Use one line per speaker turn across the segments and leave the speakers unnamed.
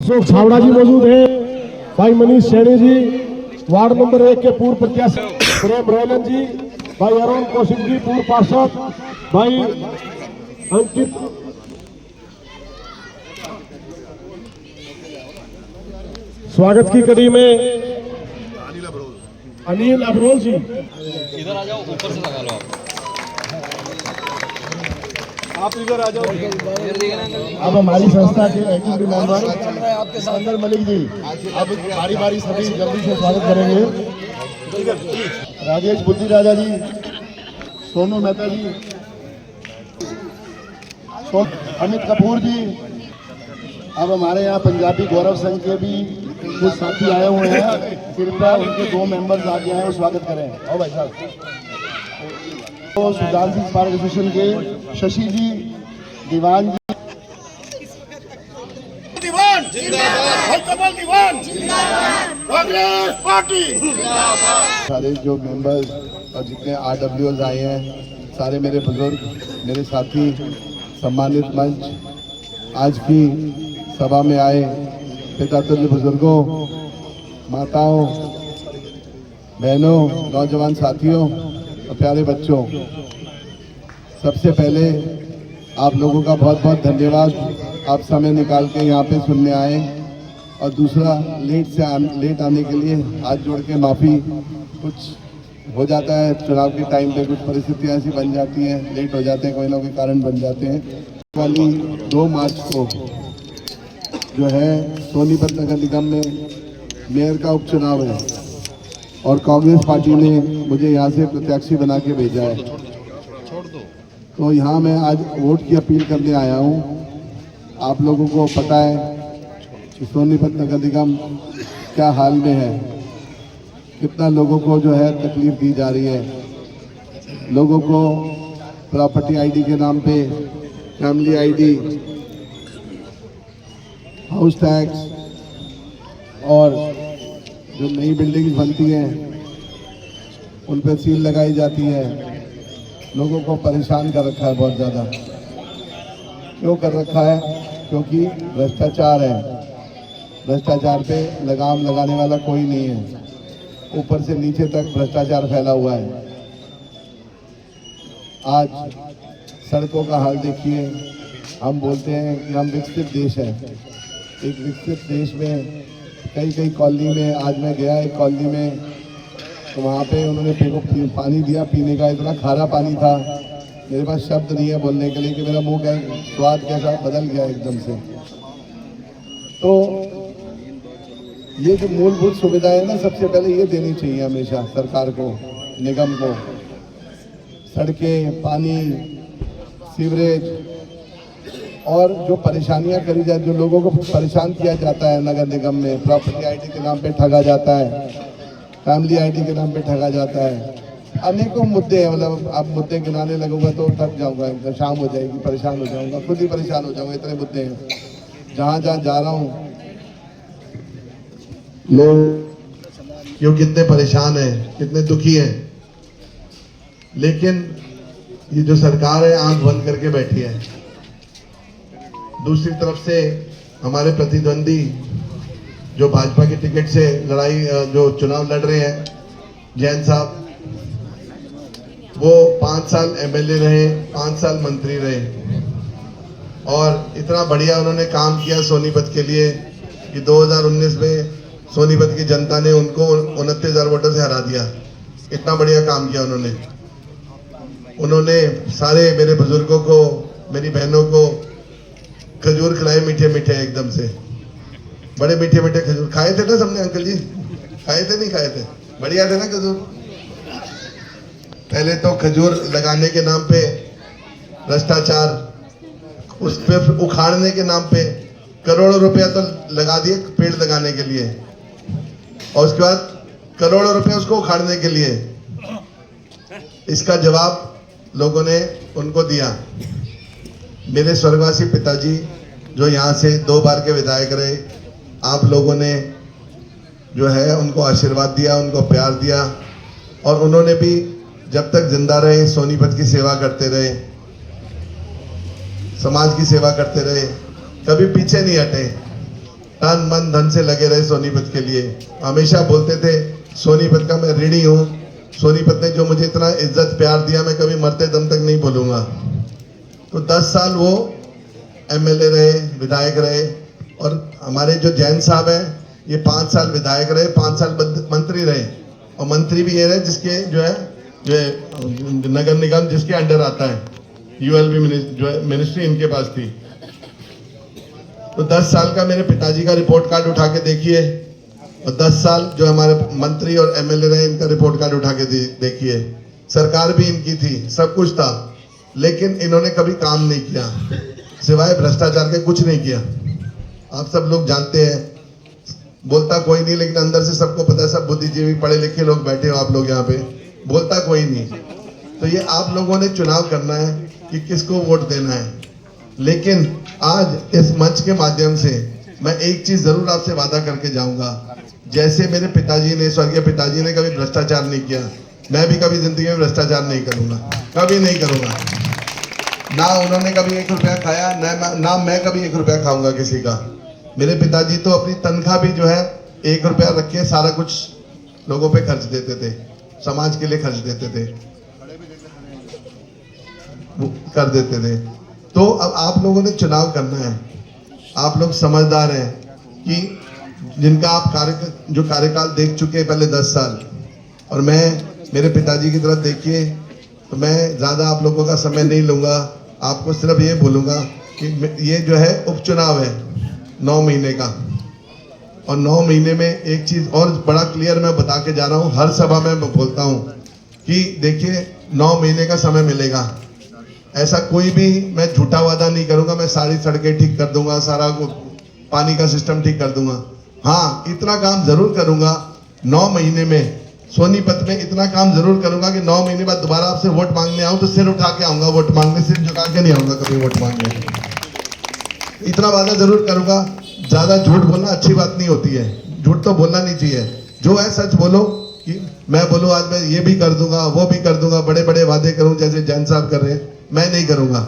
अशोक छावड़ा जी मौजूद है, भाई मनीष सैनी जी, वार्ड नंबर 1 के पूर्व प्रत्याशी प्रेम रोलन जी, भाई अरुण कौशिक जी पूर्व पार्षद, भाई अंकित स्वागत की कड़ी में अनिल अब्रोल जी
इधर आ जाओ, ऊपर से लगा लो
आप इधर आ जाओ।
अब हमारी संस्था के एग्जीक्यूटिव मेंबर आपके संदर मलिक जी अब बारी बारी सभी जल्दी से स्वागत करेंगे। राजेश बुद्धि राजा जी, सोनू मेहता जी, अमित कपूर जी। अब हमारे यहाँ पंजाबी गौरव संघ के भी कुछ साथी आए हुए हैं, कृपया उनके 2 मेंबर्स आगे आए और स्वागत करें। आओ भाई साहब। तो सुजान सिंह पार्क एसोसिएशन के शशि जी, दीवान जी,
दीवान जिंदाबाद, कमल दीवान जिंदाबाद, कांग्रेस पार्टी जिंदाबाद।
सारे जो मेंबर्स और जितने RWOs आए हैं, सारे मेरे बुजुर्ग, मेरे साथी, सम्मानित मंच, आज की सभा में आए पिता तुल्य बुजुर्गों, माताओं, बहनों, नौजवान साथियों और प्यारे बच्चों, सबसे पहले आप लोगों का बहुत बहुत धन्यवाद। आप समय निकाल के यहाँ पे सुनने आए, और दूसरा लेट आने के लिए हाथ जोड़ के माफ़ी। कुछ हो जाता है चुनाव के टाइम पे, कुछ परिस्थितियाँ ऐसी बन जाती हैं, लेट हो जाते हैं, कोई ना कोई कारण बन जाते हैं। वाली 2 मार्च को जो है सोनीपत नगर निगम में मेयर का उपचुनाव है, और कांग्रेस पार्टी ने मुझे यहाँ से प्रत्याशी बना के भेजा है। तो यहाँ मैं आज वोट की अपील करने आया हूँ। आप लोगों को पता है कि सोनीपत नगर निगम क्या हाल में है, कितना लोगों को जो है तकलीफ दी जा रही है। लोगों को प्रॉपर्टी आईडी के नाम पे, फैमिली आईडी, हाउस टैक्स और जो नई बिल्डिंग्स बनती हैं उन पर सील लगाई जाती है। लोगों को परेशान कर रखा है बहुत ज़्यादा। क्यों कर रखा है? क्योंकि भ्रष्टाचार है। भ्रष्टाचार पे लगाम लगाने वाला कोई नहीं है। ऊपर से नीचे तक भ्रष्टाचार फैला हुआ है। आज सड़कों का हाल देखिए। हम बोलते हैं कि हम विकसित देश है। एक विकसित देश में कई कॉलोनी में, आज मैं गया एक कॉलोनी में, तो वहाँ पे उन्होंने पानी दिया पीने का, इतना खारा पानी था, मेरे पास शब्द नहीं है बोलने के लिए कि मेरा मुंह का स्वाद कैसा बदल गया एकदम से। तो ये जो मूलभूत सुविधाएं ना, सबसे पहले ये देनी चाहिए हमेशा सरकार को, निगम को। सड़कें, पानी, सीवरेज, और जो परेशानियां करी जाए, जो लोगों को परेशान किया जाता है नगर निगम में, प्रॉपर्टी आईडी के नाम पे ठगा जाता है, फैमिली आईडी के नाम पे ठगा जाता है, अनेकों मुद्दे हैं। मतलब आप मुद्दे गिनाने लगूंगा तो थक जाऊंगा, एकदम शाम हो जाएगी, परेशान हो जाऊंगा, खुद ही परेशान हो जाऊंगा, इतने मुद्दे हैं। जहाँ जहाँ जा रहा हूँ लोग क्यों कितने परेशान हैं, कितने दुखी हैं, लेकिन ये जो सरकार है आंख बंद करके बैठी है। दूसरी तरफ से हमारे प्रतिद्वंदी जो भाजपा की टिकट से लड़ाई जो चुनाव लड़ रहे हैं, जैन साहब, वो 5 साल एमएलए रहे, 5 साल मंत्री रहे, और इतना बढ़िया उन्होंने काम किया सोनीपत के लिए कि 2019 में सोनीपत की जनता ने उनको 29,000 वोटों से हरा दिया। इतना बढ़िया काम किया उन्होंने। उन्होंने सारे मेरे बुजुर्गों को, मेरी बहनों को खजूर खिलाए, मीठे मीठे एकदम से, बड़े मीठे मीठे खजूर खाए थे ना सबने। अंकल जी खाए थे, नहीं खाए थे? बढ़िया थे ना खजूर। पहले तो खजूर लगाने के नाम पे भ्रष्टाचार, उस पर उखाड़ने के नाम पे करोड़ों रुपया तो लगा दिए पेड़ लगाने के लिए, और उसके बाद करोड़ों रुपया उसको उखाड़ने के लिए। इसका जवाब लोगों ने उनको दिया। मेरे स्वर्गवासी पिताजी जो यहाँ से 2 बार के विधायक रहे, आप लोगों ने जो है उनको आशीर्वाद दिया, उनको प्यार दिया, और उन्होंने भी जब तक जिंदा रहे सोनीपत की सेवा करते रहे, समाज की सेवा करते रहे, कभी पीछे नहीं हटे। तन मन धन से लगे रहे सोनीपत के लिए। हमेशा बोलते थे सोनीपत का मैं ऋणी हूँ, सोनीपत ने जो मुझे इतना इज्जत प्यार दिया मैं कभी मरते दम तक नहीं भूलूंगा। तो 10 साल वो एमएलए रहे, विधायक रहे, और हमारे जो जैन साहब हैं ये 5 साल विधायक रहे, 5 साल मंत्री रहे, और मंत्री भी ये रहे जिसके जो है नगर निगम जिसके अंडर आता है, यूएलबी जो है मिनिस्ट्री इनके पास थी। तो 10 साल का मेरे पिताजी का रिपोर्ट कार्ड उठा के देखिए, और 10 साल जो हमारे मंत्री और एमएलए रहे इनका रिपोर्ट कार्ड उठा के देखिए। सरकार भी इनकी थी, सब कुछ था, लेकिन इन्होंने कभी काम नहीं किया, सिवाय भ्रष्टाचार के कुछ नहीं किया। आप सब लोग जानते हैं, बोलता कोई नहीं, लेकिन अंदर से सबको पता है, सब बुद्धिजीवी पढ़े लिखे लोग बैठे हो आप लोग यहाँ पे, बोलता कोई नहीं। तो ये आप लोगों ने चुनाव करना है कि किसको वोट देना है। लेकिन आज इस मंच के माध्यम से मैं एक चीज जरूर आपसे वादा करके जाऊंगा, जैसे मेरे पिताजी ने, स्वर्गीय पिताजी ने कभी भ्रष्टाचार नहीं किया, मैं भी कभी जिंदगी में भ्रष्टाचार नहीं करूंगा, कभी नहीं करूंगा। ना उन्होंने कभी 1 रुपया खाया, ना मैं कभी 1 रुपया खाऊंगा किसी का। मेरे पिताजी तो अपनी तनख्वाह भी जो है 1 रुपया रख के सारा कुछ लोगों पे खर्च देते थे, समाज के लिए खर्च देते थे, वो कर देते थे। तो अब आप लोगों ने चुनाव करना है, आप लोग समझदार हैं कि जिनका आप कार्यकाल देख चुके हैं पहले 10 साल, और मैं मेरे पिताजी की तरफ देखिए, तो मैं ज़्यादा आप लोगों का समय नहीं लूँगा। आपको सिर्फ ये बोलूँगा कि ये जो है उपचुनाव है 9 महीने का, और 9 महीने में एक चीज़ और बड़ा क्लियर मैं बता के जा रहा हूँ, हर सभा में बोलता हूँ कि देखिए 9 महीने का समय मिलेगा। ऐसा कोई भी मैं झूठा वादा नहीं करूँगा, मैं सारी सड़कें ठीक कर दूंगा, सारा पानी का सिस्टम ठीक कर दूंगा। हाँ, इतना काम जरूर करूंगा 9 महीने में, सोनीपत में इतना काम जरूर करूंगा कि 9 महीने बाद दोबारा आपसे वोट मांगने आऊं तो सिर उठा के आऊंगा वोट मांगने, सिर झुका के नहीं आऊंगा कभी वोट मांगने। इतना वादा जरूर करूंगा। ज्यादा झूठ बोलना अच्छी बात नहीं होती है, झूठ तो बोलना नहीं चाहिए। जो है सच बोलो, कि मैं बोलूँ आज मैं ये भी कर दूंगा, वो भी कर दूंगा, बड़े बड़े वादे करूं जैसे जैन साहब कर रहे हैं, मैं नहीं करूंगा।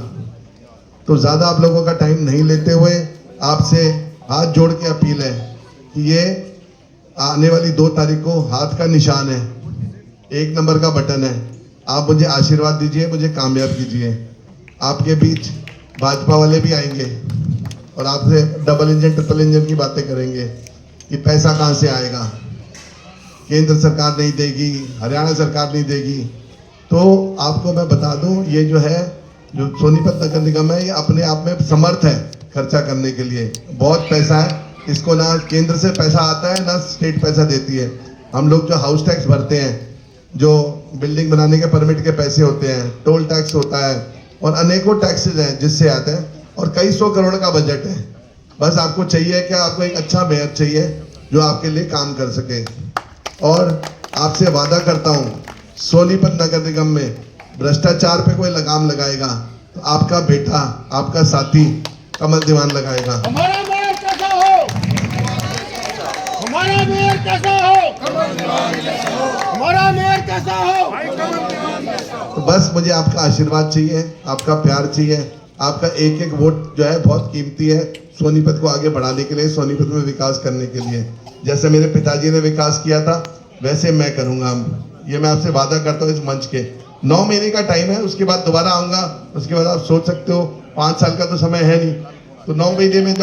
तो ज्यादा आप लोगों का टाइम नहीं लेते हुए आपसे हाथ जोड़ के अपील है कि ये आने वाली 2 तारीख को हाथ का निशान है, 1 नंबर का बटन है। आप मुझे आशीर्वाद दीजिए, मुझे कामयाब कीजिए। आपके बीच भाजपा वाले भी आएंगे और आपसे डबल इंजन ट्रिपल इंजन की बातें करेंगे कि पैसा कहाँ से आएगा, केंद्र सरकार नहीं देगी, हरियाणा सरकार नहीं देगी। तो आपको मैं बता दूं, ये जो है जो सोनीपत नगर निगम है, ये अपने आप में समर्थ है खर्चा करने के लिए। बहुत पैसा है, इसको ना केंद्र से पैसा आता है ना स्टेट पैसा देती है। हम लोग जो हाउस टैक्स भरते हैं, जो बिल्डिंग बनाने के परमिट के पैसे होते हैं, टोल टैक्स होता है, और अनेकों टैक्सेज हैं जिससे आते हैं, और कई 100 करोड़ का बजट है। बस आपको चाहिए क्या, आपको एक अच्छा मेयर चाहिए जो आपके लिए काम कर सके। और आपसे वादा करता हूँ, सोनीपत नगर निगम में भ्रष्टाचार पे कोई लगाम लगाएगा तो आपका बेटा, आपका साथी कमल दीवान लगाएगा।
हमारा मेयर कैसा हो, हमारा मेयर कैसा हो, हमारा मेयर कैसा हो।
तो बस मुझे आपका आशीर्वाद चाहिए, आपका प्यार चाहिए। आपका एक एक वोट जो है बहुत कीमती है सोनीपत को आगे बढ़ाने के लिए, सोनीपत में विकास करने के लिए। जैसे मेरे पिताजी ने विकास किया था वैसे मैं करूंगा। ये मैं आपसे वादा करता हूँ इस मंच के। 9 महीने का टाइम है, उसके बाद दोबारा आऊंगा। उसके बाद आप सोच सकते हो 5 साल का तो समय है नहीं, तो 9 महीने में